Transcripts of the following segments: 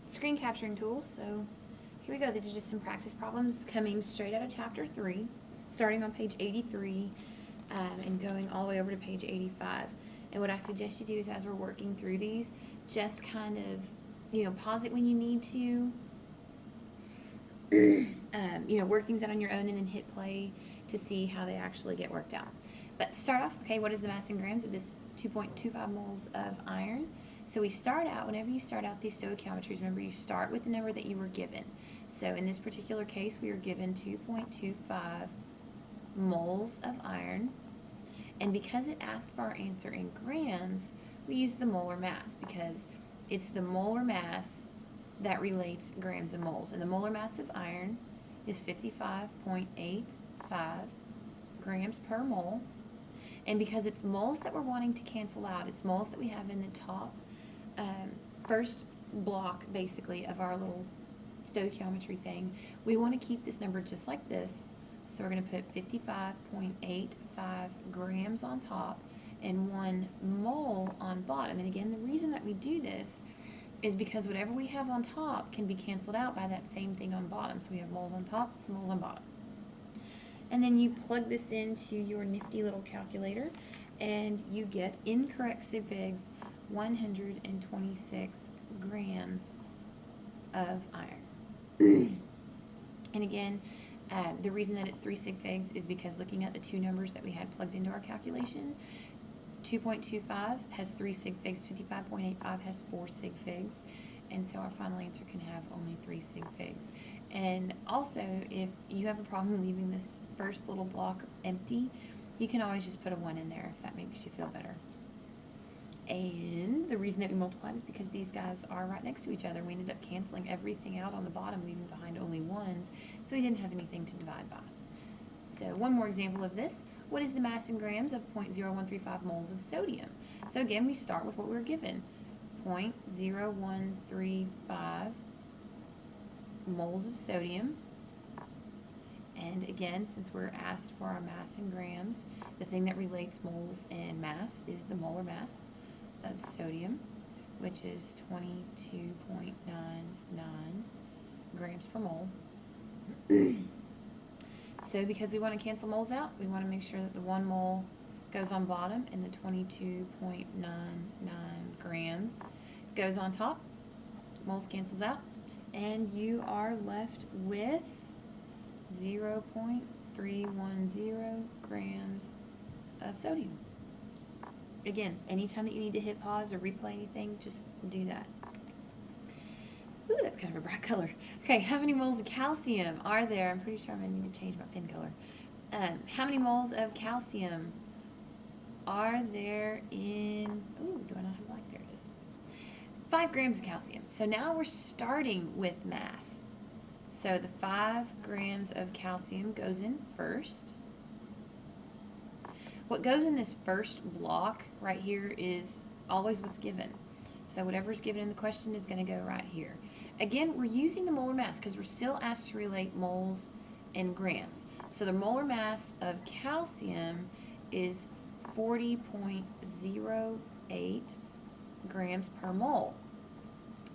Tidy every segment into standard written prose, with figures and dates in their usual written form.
screen capturing tools. So here we go. These are just some practice problems coming straight out of chapter 3, starting on page 83 and going all the way over to page 85. And what I suggest you do is, as we're working through these, just kind of, pause it when you need to, work things out on your own and then hit play to see how they actually get worked out. But to start off, okay, what is the mass in grams of this 2.25 moles of iron? So we start out, whenever you start out these stoichiometries, remember you start with the number that you were given. So in this particular case, we were given 2.25 moles of iron. And because it asked for our answer in grams, we use the molar mass because it's the molar mass that relates grams and moles. And the molar mass of iron is 55.85 grams per mole. And because it's moles that we're wanting to cancel out, it's moles that we have in the top first block, basically, of our little stoichiometry thing, we want to keep this number just like this. So we're going to put 55.85 grams on top and 1 mole on bottom. And again, the reason that we do this is because whatever we have on top can be canceled out by that same thing on bottom. So we have moles on top, moles on bottom. And then you plug this into your nifty little calculator and you get incorrect sig figs 126 grams of iron. And again, the reason that it's 3 sig figs is because looking at the two numbers that we had plugged into our calculation, 2.25 has 3 sig figs, 55.85 has 4 sig figs, and so our final answer can have only 3 sig figs. And also, if you have a problem leaving this first little block empty, you can always just put a 1 in there if that makes you feel better. And the reason that we multiplied is because these guys are right next to each other. We ended up canceling everything out on the bottom, leaving behind only 1s, so we didn't have anything to divide by. So one more example of this. What is the mass in grams of 0.0135 moles of sodium? So again, we start with what we were given. 0.0135 moles of sodium. And again, since we're asked for our mass in grams, the thing that relates moles and mass is the molar mass of sodium, which is 22.99 grams per mole. So because we want to cancel moles out, we want to make sure that the 1 mole goes on bottom and the 22.99 grams goes on top. Moles cancels out, and you are left with 0.310 grams of sodium. Again, anytime that you need to hit pause or replay anything, just do that. Ooh, that's kind of a bright color. Okay, how many moles of calcium are there? I'm pretty sure I'm going to need to change my pen color. How many moles of calcium are there in... Ooh, do I not have black? There it is. 5 grams of calcium. So now we're starting with mass. So the 5 grams of calcium goes in first. What goes in this first block right here is always what's given. So whatever's given in the question is going to go right here. Again, we're using the molar mass because we're still asked to relate moles and grams. So the molar mass of calcium is 40.08 grams per mole.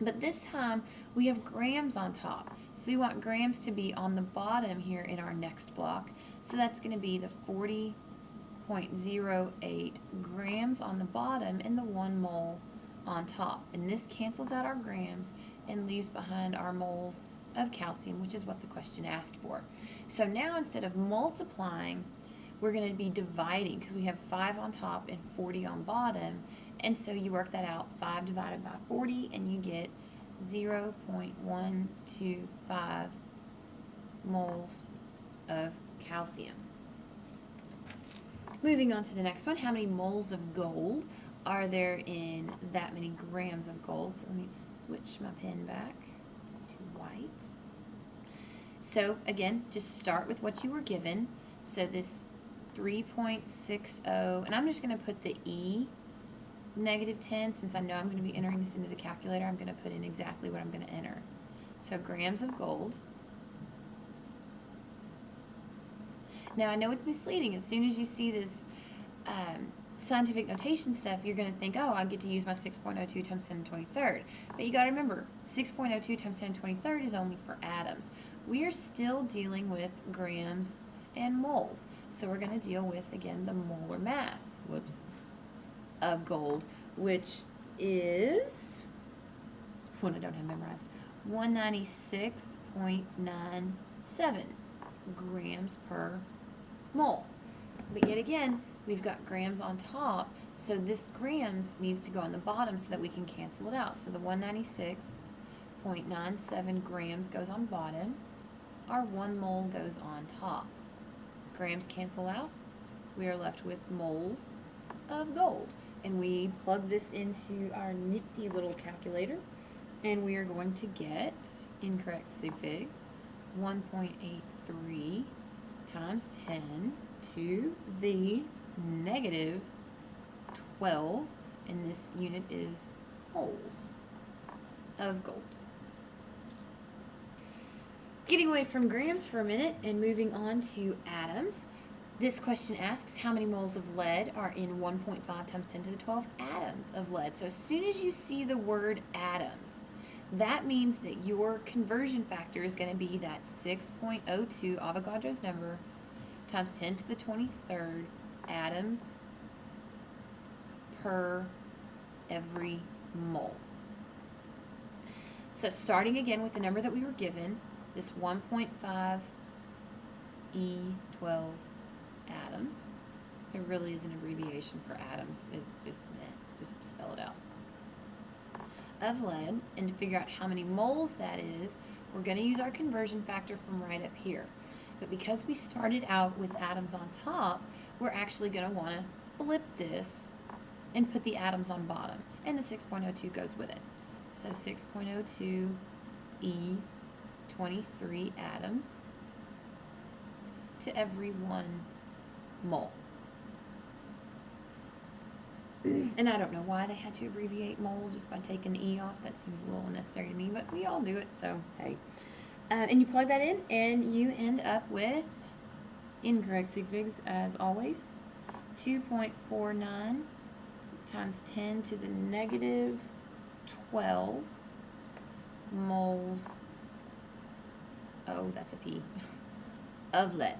But this time we have grams on top. So we want grams to be on the bottom here in our next block. So that's going to be the 40.08 grams on the bottom and the 1 mole on top. And this cancels out our grams and leaves behind our moles of calcium, which is what the question asked for. So now instead of multiplying, we're going to be dividing because we have 5 on top and 40 on bottom. And so you work that out, 5 divided by 40, and you get 0.125 moles of calcium. Moving on to the next one, how many moles of gold are there in that many grams of gold? So let me switch my pen back to white. So again, just start with what you were given. So this 3.60, and I'm just going to put the E -10, since I know I'm going to be entering this into the calculator. I'm going to put in exactly what I'm going to enter. So grams of gold. Now I know it's misleading. As soon as you see this scientific notation stuff, you're going to think, oh, I get to use my 6.02 times 10 to the 23rd. But you got to remember, 6.02 times 10 to the 23rd is only for atoms. We are still dealing with grams and moles. So we're going to deal with, again, the molar mass, of gold, which is, one I don't have memorized, 196.97 grams per mole. But yet again, we've got grams on top, so this grams needs to go on the bottom so that we can cancel it out. So the 196.97 grams goes on bottom, our 1 mole goes on top. Grams cancel out, we are left with moles of gold. And we plug this into our nifty little calculator, and we are going to get, incorrect sig figs, 1.83 times 10 to the negative 12, and this unit is moles of gold. Getting away from grams for a minute and moving on to atoms. This question asks how many moles of lead are in 1.5 times 10 to the 12 atoms of lead. So as soon as you see the word atoms, that means that your conversion factor is going to be that 6.02 Avogadro's number times 10 to the 23rd atoms per every mole. So starting again with the number that we were given, this 1.5 E12 atoms. There really is an abbreviation for atoms. It just spell it out. Of lead, and to figure out how many moles that is, we're going to use our conversion factor from right up here. But because we started out with atoms on top, we're actually going to want to flip this and put the atoms on bottom. And the 6.02 goes with it. So 6.02 E23 atoms to every 1 mole. And I don't know why they had to abbreviate mole just by taking the E off. That seems a little unnecessary to me, but we all do it, so hey. And you plug that in, and you end up with, incorrect sig figs as always, 2.49 times 10 to the negative 12 moles, oh, that's a P, of lead.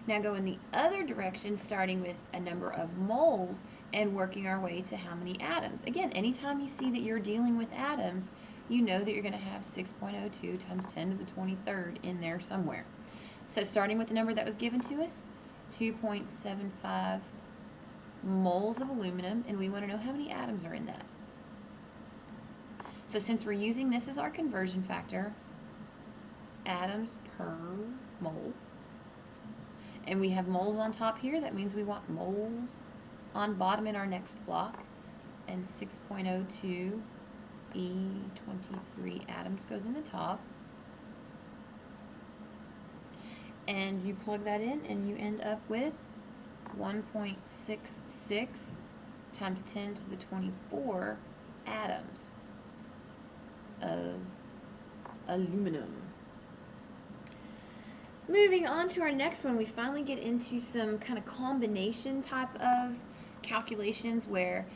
Now go in the other direction, starting with a number of moles and working our way to how many atoms. Again, anytime you see that you're dealing with atoms, you know that you're going to have 6.02 times 10 to the 23rd in there somewhere. So starting with the number that was given to us, 2.75 moles of aluminum, and we want to know how many atoms are in that. So since we're using this as our conversion factor, atoms per mole, and we have moles on top here, that means we want moles on bottom in our next block, and 6.02 E23 atoms goes in the top. And you plug that in and you end up with 1.66 times 10 to the 24 atoms of aluminum. Moving on to our next one, we finally get into some kind of combination type of calculations where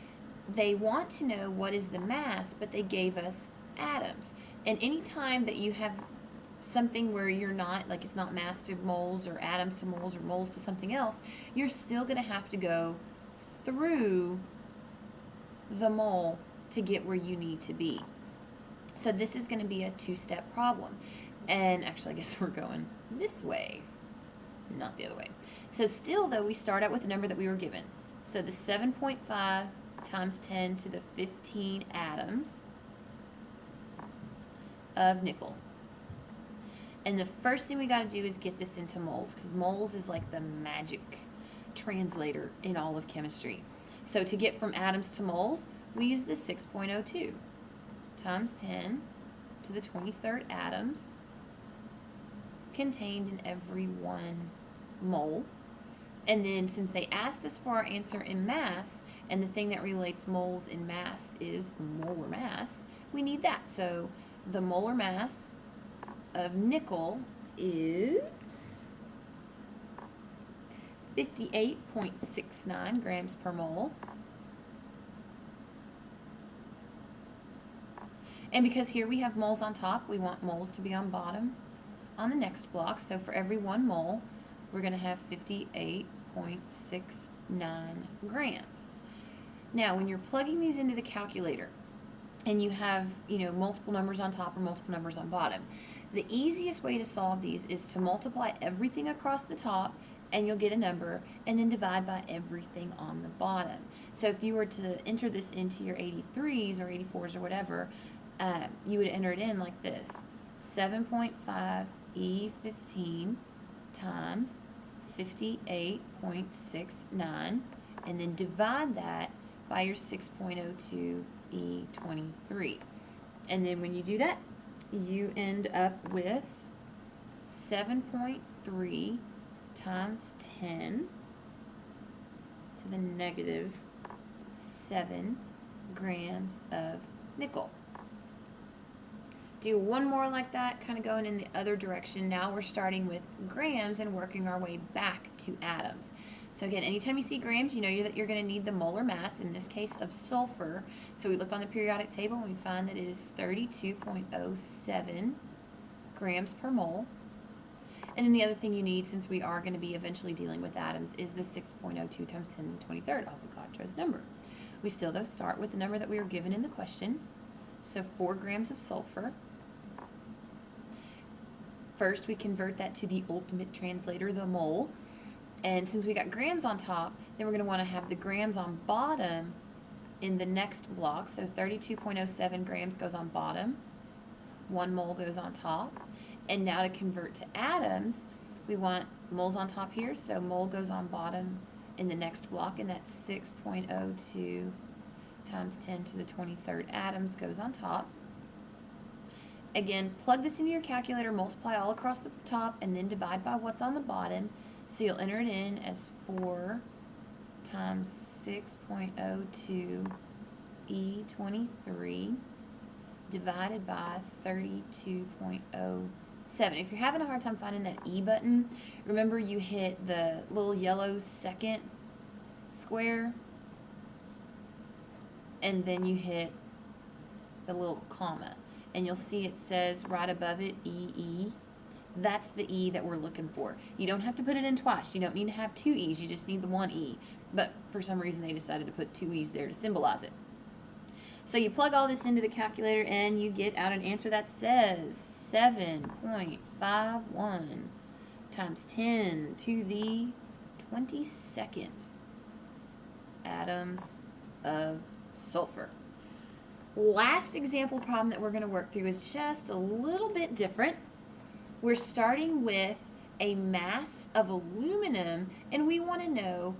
they want to know what is the mass, but they gave us atoms. And anytime that you have something where you're not, like it's not mass to moles or atoms to moles or moles to something else, you're still going to have to go through the mole to get where you need to be. So this is going to be a two-step problem. And actually, I guess we're going this way, not the other way. So still, though, we start out with the number that we were given. So the 7.5 times 10 to the 15 atoms of nickel. And the first thing we got to do is get this into moles, because moles is like the magic translator in all of chemistry. So to get from atoms to moles, we use the 6.02 times 10 to the 23rd atoms contained in every 1 mole. And then since they asked us for our answer in mass, and the thing that relates moles in mass is molar mass, we need that. So the molar mass of nickel is 58.69 grams per mole. And because here we have moles on top, we want moles to be on bottom on the next block. So for every 1 mole, we're going to have 58.69 grams. Now, when you're plugging these into the calculator and you have, multiple numbers on top or multiple numbers on bottom, the easiest way to solve these is to multiply everything across the top and you'll get a number, and then divide by everything on the bottom. So if you were to enter this into your 83s or 84s or whatever, you would enter it in like this: 7.5 E15 times 58.69, and then divide that by your 6.02 E23. And then when you do that, you end up with 7.3 times 10 to the negative 7 grams of nickel. Do one more like that, kind of going in the other direction. Now we're starting with grams and working our way back to atoms. So again, anytime you see grams, you know that you're going to need the molar mass, in this case of sulfur. So we look on the periodic table and we find that it is 32.07 grams per mole. And then the other thing you need, since we are going to be eventually dealing with atoms, is the 6.02 times 10 to the 23rd, Avogadro's number. We still, though, start with the number that we were given in the question. So 4 grams of sulfur. First, we convert that to the ultimate translator, the mole. And since we got grams on top, then we're going to want to have the grams on bottom in the next block. So 32.07 grams goes on bottom. 1 mole goes on top. And now to convert to atoms, we want moles on top here, so mole goes on bottom in the next block, and that's 6.02 times 10 to the 23rd atoms goes on top. Again, plug this into your calculator, multiply all across the top, and then divide by what's on the bottom. So you'll enter it in as 4 times 6.02 E23 divided by 32.07. If you're having a hard time finding that E button, remember you hit the little yellow second square, and then you hit the little comma, and you'll see it says right above it EE. That's the E that we're looking for. You don't have to put it in twice. You don't need to have 2 E's. You just need the 1 E. But for some reason they decided to put 2 E's there to symbolize it. So you plug all this into the calculator and you get out an answer that says 7.51 times 10 to the 22nd atoms of sulfur. Last example problem that we're going to work through is just a little bit different. We're starting with a mass of aluminum, and we want to know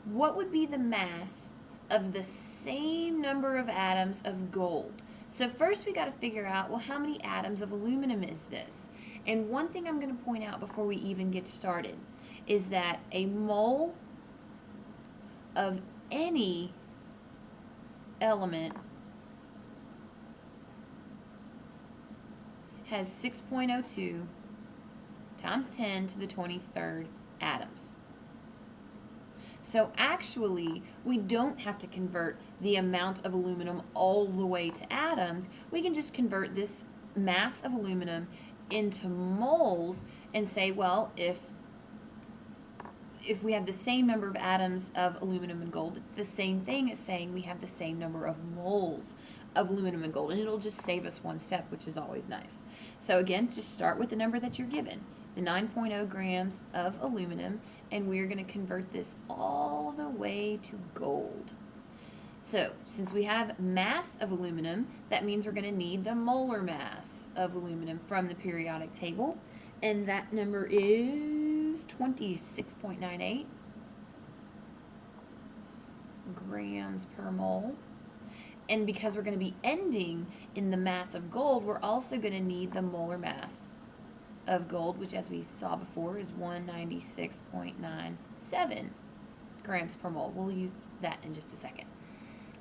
what would be the mass of the same number of atoms of gold. So first we got to figure out, well, how many atoms of aluminum is this? And one thing I'm going to point out before we even get started is that a mole of any element has 6.02 times 10 to the 23rd atoms. So actually, we don't have to convert the amount of aluminum all the way to atoms. We can just convert this mass of aluminum into moles and say, well, if we have the same number of atoms of aluminum and gold, the same thing as saying we have the same number of moles of aluminum and gold, and it'll just save us one step, which is always nice. So again, just start with the number that you're given, the 9.0 grams of aluminum, and we're going to convert this all the way to gold. So since we have mass of aluminum, that means we're going to need the molar mass of aluminum from the periodic table, and that number is 26.98 grams per mole. And because we're going to be ending in the mass of gold, we're also going to need the molar mass of gold, which, as we saw before, is 196.97 grams per mole. We'll use that in just a second.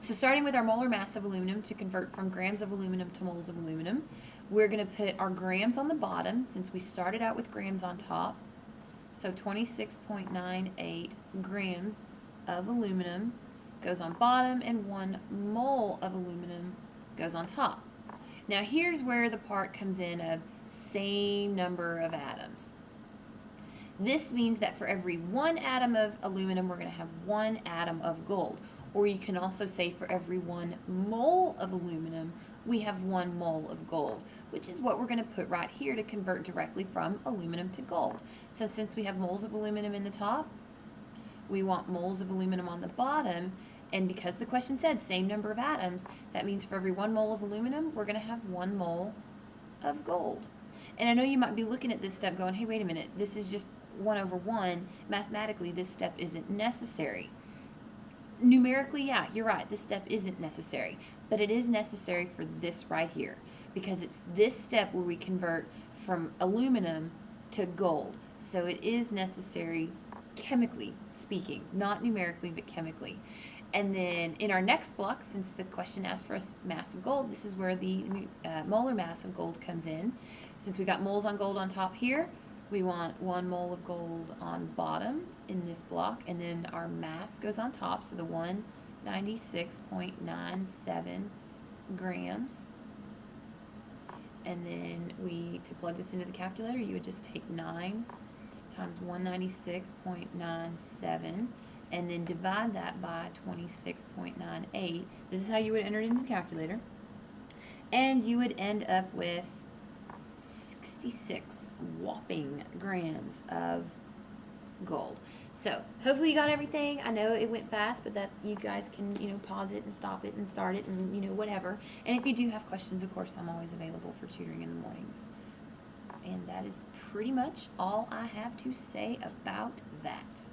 So starting with our molar mass of aluminum, to convert from grams of aluminum to moles of aluminum, we're going to put our grams on the bottom, since we started out with grams on top. So 26.98 grams of aluminum goes on bottom, and 1 mole of aluminum goes on top. Now here's where the part comes in of same number of atoms. This means that for every 1 atom of aluminum, we're going to have 1 atom of gold. Or you can also say for every 1 mole of aluminum, we have 1 mole of gold, which is what we're going to put right here to convert directly from aluminum to gold. So since we have moles of aluminum in the top, we want moles of aluminum on the bottom, and because the question said same number of atoms, that means for every 1 mole of aluminum, we're going to have 1 mole of gold. And I know you might be looking at this step going, hey, wait a minute, this is just 1 over 1. Mathematically, this step isn't necessary. Numerically, yeah, you're right, this step isn't necessary, but it is necessary for this right here, because it's this step where we convert from aluminum to gold. So it is necessary chemically speaking, not numerically, but chemically. And then in our next block, since the question asked for a mass of gold, this is where the molar mass of gold comes in. Since we got moles on gold on top here, we want 1 mole of gold on bottom in this block, and then our mass goes on top, so the 196.97 grams. And then to plug this into the calculator, you would just take 9 times 196.97 and then divide that by 26.98. This is how you would enter it into the calculator. And you would end up with 66 whopping grams of gold. So hopefully you got everything. I know it went fast, but that you guys can, pause it and stop it and start it and, whatever. And if you do have questions, of course, I'm always available for tutoring in the mornings. And that is pretty much all I have to say about that.